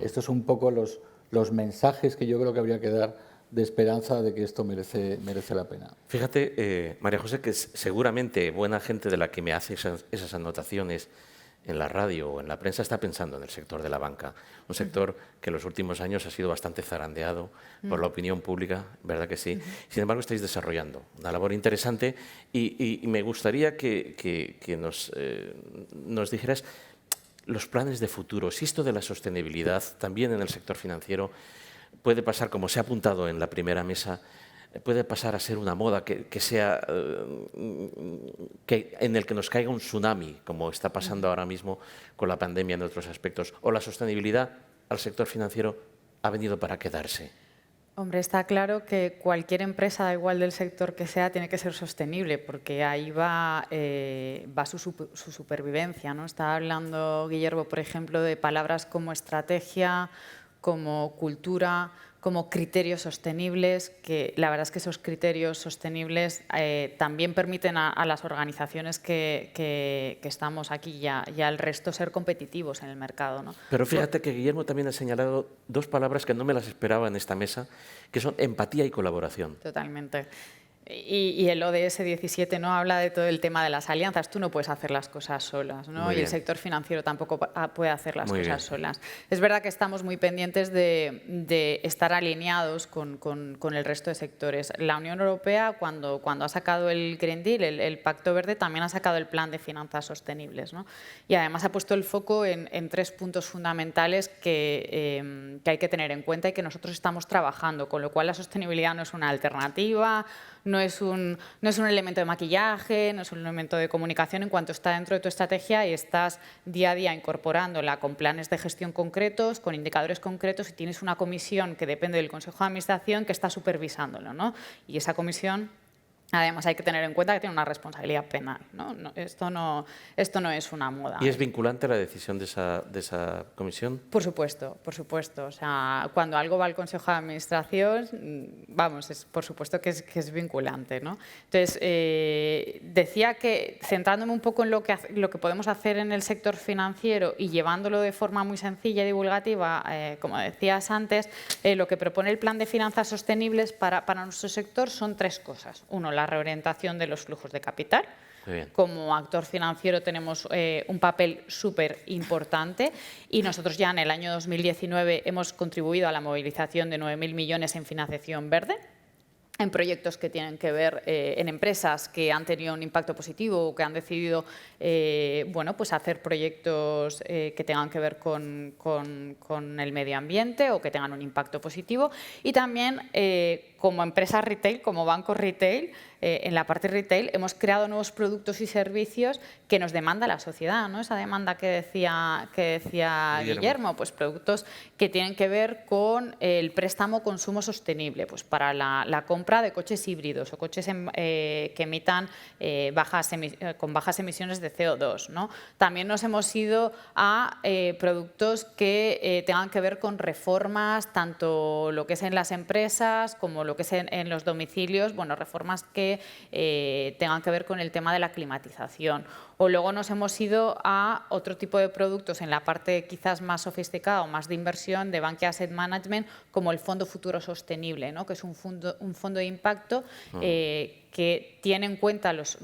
estos son un poco los mensajes que yo creo que habría que dar de esperanza de que esto merece la pena. Fíjate, María José, que seguramente buena gente de la que me hace esas anotaciones en la radio o en la prensa está pensando en el sector de la banca, un sector que en los últimos años ha sido bastante zarandeado por la opinión pública, ¿verdad que sí? Sin embargo, estáis desarrollando una labor interesante y me gustaría que nos dijeras los planes de futuro, si esto de la sostenibilidad también en el sector financiero puede pasar, como se ha apuntado en la primera mesa, puede pasar a ser una moda que sea en el que nos caiga un tsunami, como está pasando ahora mismo con la pandemia en otros aspectos, o la sostenibilidad al sector financiero ha venido para quedarse. Hombre, está claro que cualquier empresa, da igual del sector que sea, tiene que ser sostenible, porque ahí va su supervivencia, ¿no? Estaba hablando Guillermo, por ejemplo, de palabras como estrategia, como cultura, como criterios sostenibles, que la verdad es que esos criterios sostenibles también permiten a las organizaciones que estamos aquí y al resto ser competitivos en el mercado, ¿no? Pero fíjate que Guillermo también ha señalado dos palabras que no me las esperaba en esta mesa, que son empatía y colaboración. Totalmente. Y el ODS 17 ¿no? habla de todo el tema de las alianzas. Tú no puedes hacer las cosas solas, ¿no? Y el sector financiero tampoco puede hacer las cosas solas. Es verdad que estamos muy pendientes de estar alineados con el resto de sectores. La Unión Europea, cuando ha sacado el Green Deal, el Pacto Verde, también ha sacado el Plan de Finanzas Sostenibles, ¿no? Y además ha puesto el foco en 3 puntos fundamentales que hay que tener en cuenta y que nosotros estamos trabajando, con lo cual la sostenibilidad no es una alternativa, no es un elemento de maquillaje, no es un elemento de comunicación en cuanto está dentro de tu estrategia y estás día a día incorporándola con planes de gestión concretos, con indicadores concretos y tienes una comisión que depende del Consejo de Administración que está supervisándolo, ¿no? Y esa comisión, además, hay que tener en cuenta que tiene una responsabilidad penal, ¿no? Esto no es una moda. ¿Y es vinculante la decisión de esa comisión? Por supuesto, por supuesto. O sea, cuando algo va al Consejo de Administración, vamos, por supuesto que es vinculante, ¿no? Entonces, decía que, centrándome un poco en lo que podemos hacer en el sector financiero y llevándolo de forma muy sencilla y divulgativa, como decías antes, lo que propone el Plan de Finanzas Sostenibles para nuestro sector son 3 cosas. Uno, la reorientación de los flujos de capital. Como actor financiero tenemos un papel súper importante y nosotros ya en el año 2019 hemos contribuido a la movilización de 9.000 millones en financiación verde, en proyectos que tienen que ver en empresas que han tenido un impacto positivo o que han decidido bueno, pues hacer proyectos que tengan que ver con el medio ambiente o que tengan un impacto positivo. Y también como empresa retail, como banco retail, en la parte retail hemos creado nuevos productos y servicios que nos demanda la sociedad, ¿no? Esa demanda que decía Guillermo, pues productos que tienen que ver con el préstamo consumo sostenible, pues para la compra de coches híbridos o coches que emitan con bajas emisiones de CO2, ¿no? También nos hemos ido a productos que tengan que ver con reformas, tanto lo que es en las empresas como lo que es en los domicilios, bueno, reformas que tengan que ver con el tema de la climatización. O luego nos hemos ido a otro tipo de productos en la parte quizás más sofisticada o más de inversión de Bankia Asset Management, como el Fondo Futuro Sostenible, ¿no? Que es un fondo de impacto que tiene en cuenta los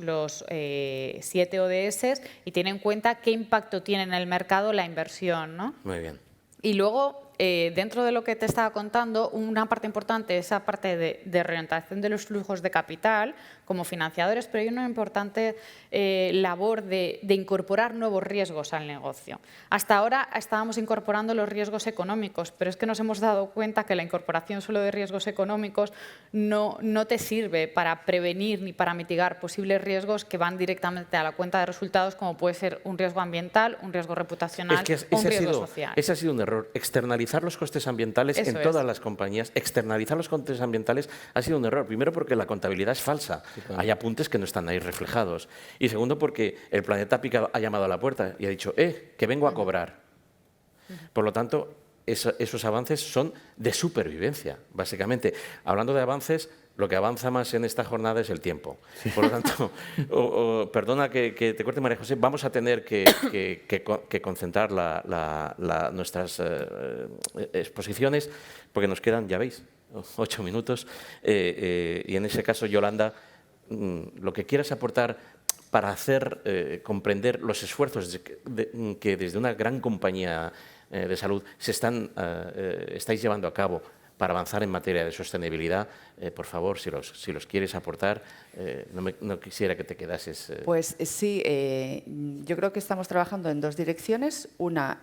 7 ODS y tiene en cuenta qué impacto tiene en el mercado la inversión, ¿no? Muy bien. Y luego, dentro de lo que te estaba contando, una parte importante es esa parte de reorientación de los flujos de capital como financiadores, pero hay una importante labor de incorporar nuevos riesgos al negocio. Hasta ahora estábamos incorporando los riesgos económicos, pero es que nos hemos dado cuenta que la incorporación solo de riesgos económicos no te sirve para prevenir ni para mitigar posibles riesgos que van directamente a la cuenta de resultados, como puede ser un riesgo ambiental, un riesgo reputacional o un riesgo social. Ese ha sido un error. Externalizar los costes ambientales en todas las compañías, externalizar los costes ambientales ha sido un error. Primero, porque la contabilidad es falsa. Sí, claro. Hay apuntes que no están ahí reflejados. Y segundo, porque el planeta ha llamado a la puerta y ha dicho, que vengo a cobrar. Por lo tanto, esos avances son de supervivencia, básicamente. Hablando de avances, lo que avanza más en esta jornada es el tiempo. Por lo tanto, perdona que te corte, María José, vamos a tener que concentrar nuestras exposiciones porque nos quedan, ya veis, 8 minutos. Y en ese caso, Yolanda, lo que quieras aportar para hacer comprender los esfuerzos que desde una gran compañía de salud estáis llevando a cabo para avanzar en materia de sostenibilidad, por favor, si los quieres aportar, no quisiera que te quedases. Pues sí, yo creo que estamos trabajando en dos direcciones. Una,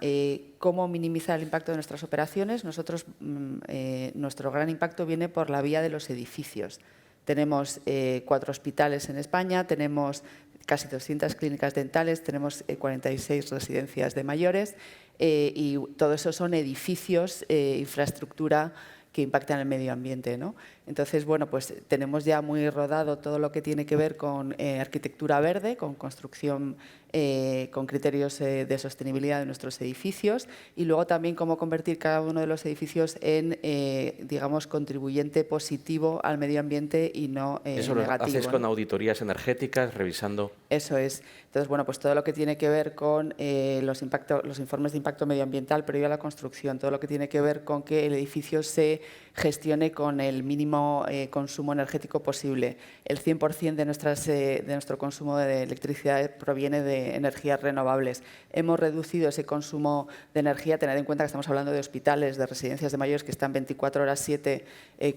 cómo minimizar el impacto de nuestras operaciones. Nosotros, nuestro gran impacto viene por la vía de los edificios. Tenemos 4 hospitales en España, tenemos casi 200 clínicas dentales, tenemos 46 residencias de mayores y todo eso son edificios, infraestructura que impactan el medio ambiente, ¿no? Entonces, bueno, pues tenemos ya muy rodado todo lo que tiene que ver con arquitectura verde, con construcción con criterios de sostenibilidad de nuestros edificios y luego también cómo convertir cada uno de los edificios en, digamos, contribuyente positivo al medio ambiente y no ¿Eso negativo? lo hacéis con auditorías energéticas, revisando? Eso es. Entonces, bueno, pues todo lo que tiene que ver con los informes de impacto medioambiental previo a la construcción, todo lo que tiene que ver con que el edificio se gestione con el mínimo consumo energético posible. El 100% de nuestro consumo de electricidad proviene de energías renovables. Hemos reducido ese consumo de energía, tened en cuenta que estamos hablando de hospitales, de residencias de mayores que están 24 horas 7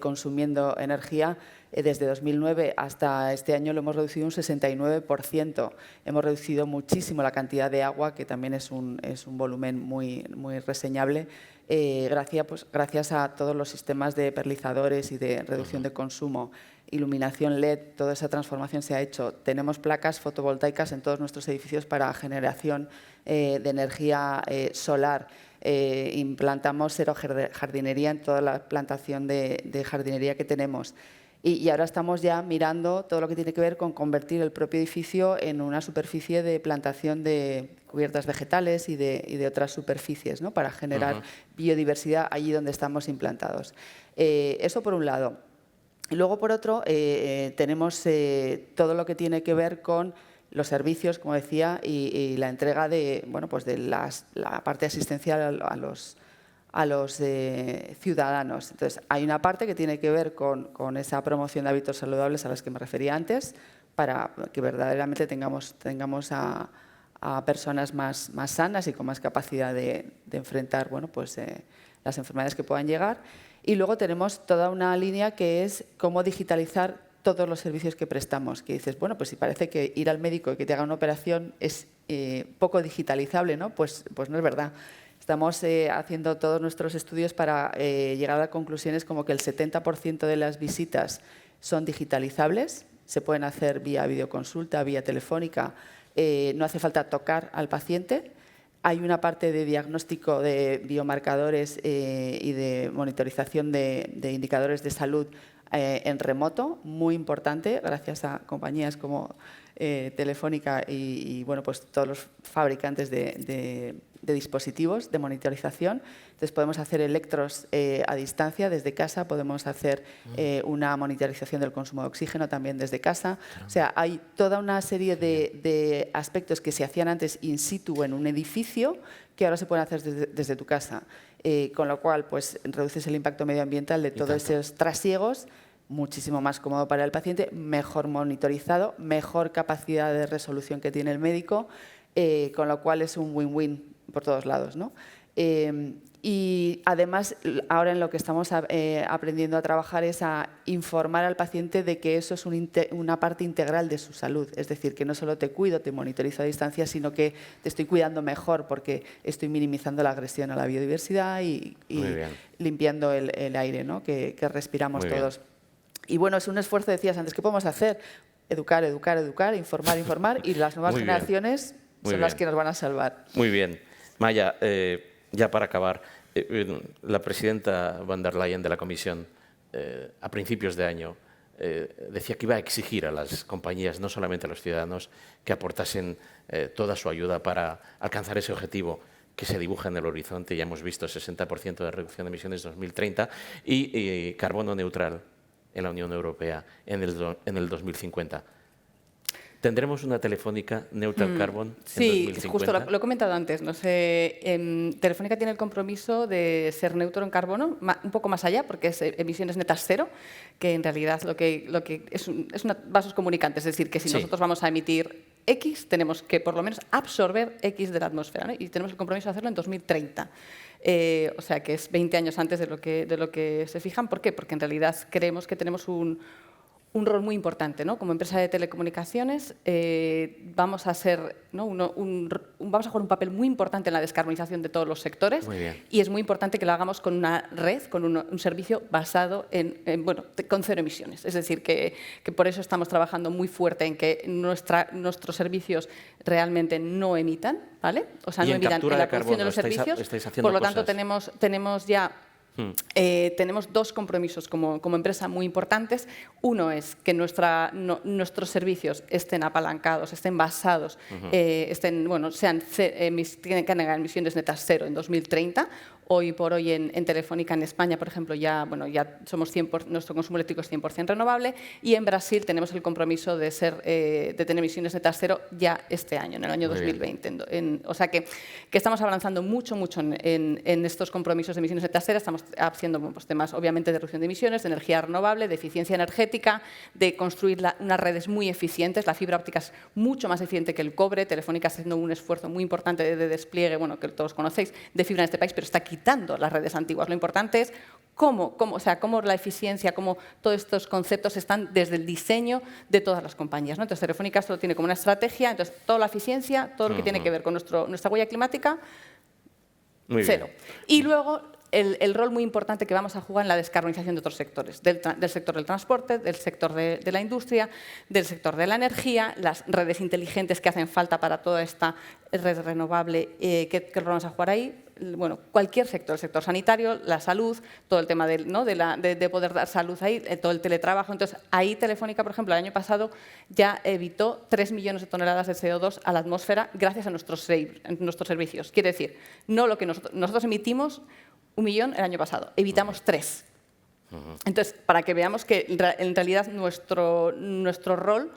consumiendo energía. Desde 2009 hasta este año lo hemos reducido un 69%. Hemos reducido muchísimo la cantidad de agua, que también es un volumen muy reseñable, gracias a todos los sistemas de perlizadores y de reducción de consumo. Iluminación LED, toda esa transformación se ha hecho. Tenemos placas fotovoltaicas en todos nuestros edificios para generación de energía solar. Implantamos cero jardinería en toda la plantación de jardinería que tenemos. Y ahora estamos ya mirando todo lo que tiene que ver con convertir el propio edificio en una superficie de plantación de cubiertas vegetales y de otras superficies, ¿no? Para generar biodiversidad allí donde estamos implantados. Eso por un lado. Y luego, por otro, tenemos todo lo que tiene que ver con los servicios, como decía, y la entrega de, bueno, pues de la parte asistencial a los ciudadanos. Entonces, hay una parte que tiene que ver con esa promoción de hábitos saludables a las que me refería antes, para que verdaderamente tengamos a personas más sanas y con más capacidad de enfrentar, bueno, pues, las enfermedades que puedan llegar. Y luego tenemos toda una línea que es cómo digitalizar todos los servicios que prestamos. Que dices, bueno, pues si parece que ir al médico y que te haga una operación es poco digitalizable, ¿no? Pues no es verdad. Estamos haciendo todos nuestros estudios para llegar a conclusiones como que el 70% de las visitas son digitalizables, se pueden hacer vía videoconsulta, vía telefónica, no hace falta tocar al paciente. Hay una parte de diagnóstico de biomarcadores y de monitorización de indicadores de salud en remoto, muy importante, gracias a compañías como Telefónica y bueno, pues todos los fabricantes de dispositivos de monitorización. Entonces podemos hacer electros a distancia desde casa, podemos hacer una monitorización del consumo de oxígeno también desde casa. O sea, hay toda una serie de aspectos que se hacían antes in situ en un edificio que ahora se pueden hacer desde tu casa. Con lo cual, pues reduces el impacto medioambiental de todos esos trasiegos, muchísimo más cómodo para el paciente, mejor monitorizado, mejor capacidad de resolución que tiene el médico, con lo cual es un win-win por todos lados, ¿no? Y además, ahora en lo que estamos aprendiendo a trabajar es a informar al paciente de que eso es una parte integral de su salud. Es decir, que no solo te cuido, te monitorizo a distancia, sino que te estoy cuidando mejor porque estoy minimizando la agresión a la biodiversidad y limpiando el aire, ¿no? que respiramos todos. Y bueno, es un esfuerzo, decías antes, ¿qué podemos hacer? Educar, informar, y las nuevas generaciones son las que nos van a salvar. Muy bien. Maya, ya para acabar, la presidenta van der Leyen de la Comisión, a principios de año, decía que iba a exigir a las compañías, no solamente a los ciudadanos, que aportasen toda su ayuda para alcanzar ese objetivo que se dibuja en el horizonte. Ya hemos visto 60% de reducción de emisiones en 2030 y carbono neutral en la Unión Europea en el 2050. ¿Tendremos una Telefónica Neutral Carbon en Sí, 2050? justo lo he comentado antes. No sé, Telefónica tiene el compromiso de ser neutro en carbono, un poco más allá, porque es emisiones netas cero, que en realidad lo que es vasos comunicantes. Es decir, que si nosotros vamos a emitir X, tenemos que por lo menos absorber X de la atmósfera, ¿no? Y tenemos el compromiso de hacerlo en 2030. O sea, que es 20 años antes de lo que se fijan. ¿Por qué? Porque en realidad creemos que tenemos un rol muy importante, ¿no? Como empresa de telecomunicaciones vamos a ser, ¿no? vamos a jugar un papel muy importante en la descarbonización de todos los sectores y es muy importante que lo hagamos con una red, con un servicio basado con cero emisiones. Es decir, que por eso estamos trabajando muy fuerte en que nuestros servicios realmente no emitan, ¿vale? O sea, no emitan en la producción de los servicios. Por lo tanto, tenemos ya tenemos dos compromisos como empresa muy importantes. Uno es que nuestros servicios estén apalancados, estén basados, tengan emisiones netas cero en 2030. Hoy por hoy en Telefónica en España, por ejemplo, ya somos 100%, nuestro consumo eléctrico es 100% renovable, y en Brasil tenemos el compromiso de tener emisiones netas cero ya este año, en el año 2020. O sea que estamos avanzando mucho en estos compromisos de emisiones netas cero. Estamos haciendo temas, obviamente, de reducción de emisiones, de energía renovable, de eficiencia energética, de construir unas redes muy eficientes. La fibra óptica es mucho más eficiente que el cobre. Telefónica está haciendo un esfuerzo muy importante de despliegue, que todos conocéis, de fibra en este país, pero está quitando las redes antiguas. Lo importante es cómo la eficiencia, cómo todos estos conceptos están desde el diseño de todas las compañías, ¿no? Entonces, Telefónica esto lo tiene como una estrategia. Entonces, toda la eficiencia, todo lo que tiene que ver con nuestra huella climática, cero. Y luego, el rol muy importante que vamos a jugar en la descarbonización de otros sectores, del sector del transporte, del sector de la industria, del sector de la energía, las redes inteligentes que hacen falta para toda esta red renovable, que vamos a jugar ahí. Bueno, cualquier sector, el sector sanitario, la salud, todo el tema de poder dar salud ahí, todo el teletrabajo. Entonces, ahí Telefónica, por ejemplo, el año pasado ya evitó 3 millones de toneladas de CO2 a la atmósfera gracias a nuestros servicios. Quiere decir, no lo que nosotros emitimos 1 millón el año pasado, evitamos 3. Entonces, para que veamos que en realidad nuestro rol,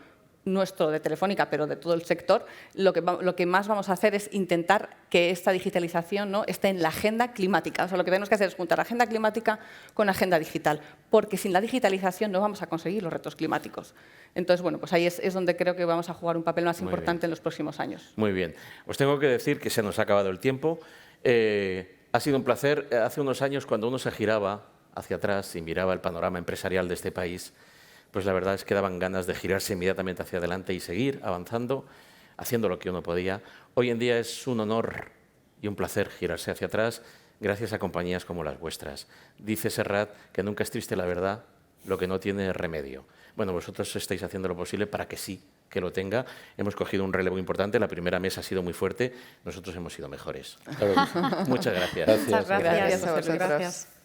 nuestro de Telefónica, pero de todo el sector, lo que más vamos a hacer es intentar que esta digitalización, ¿no?, esté en la agenda climática. O sea, lo que tenemos que hacer es juntar agenda climática con agenda digital, porque sin la digitalización no vamos a conseguir los retos climáticos. Entonces, bueno, pues ahí es donde creo que vamos a jugar un papel más importante en los próximos años. Muy bien. Os tengo que decir que se nos ha acabado el tiempo. Ha sido un placer. Hace unos años, cuando uno se giraba hacia atrás y miraba el panorama empresarial de este país, pues la verdad es que daban ganas de girarse inmediatamente hacia adelante y seguir avanzando, haciendo lo que uno podía. Hoy en día es un honor y un placer girarse hacia atrás gracias a compañías como las vuestras. Dice Serrat que nunca es triste la verdad, lo que no tiene remedio. Bueno, vosotros estáis haciendo lo posible para que sí, que lo tenga. Hemos cogido un relevo importante, la primera mesa ha sido muy fuerte, nosotros hemos sido mejores. Claro. Muchas gracias. Muchas gracias. Gracias a vosotros. Gracias.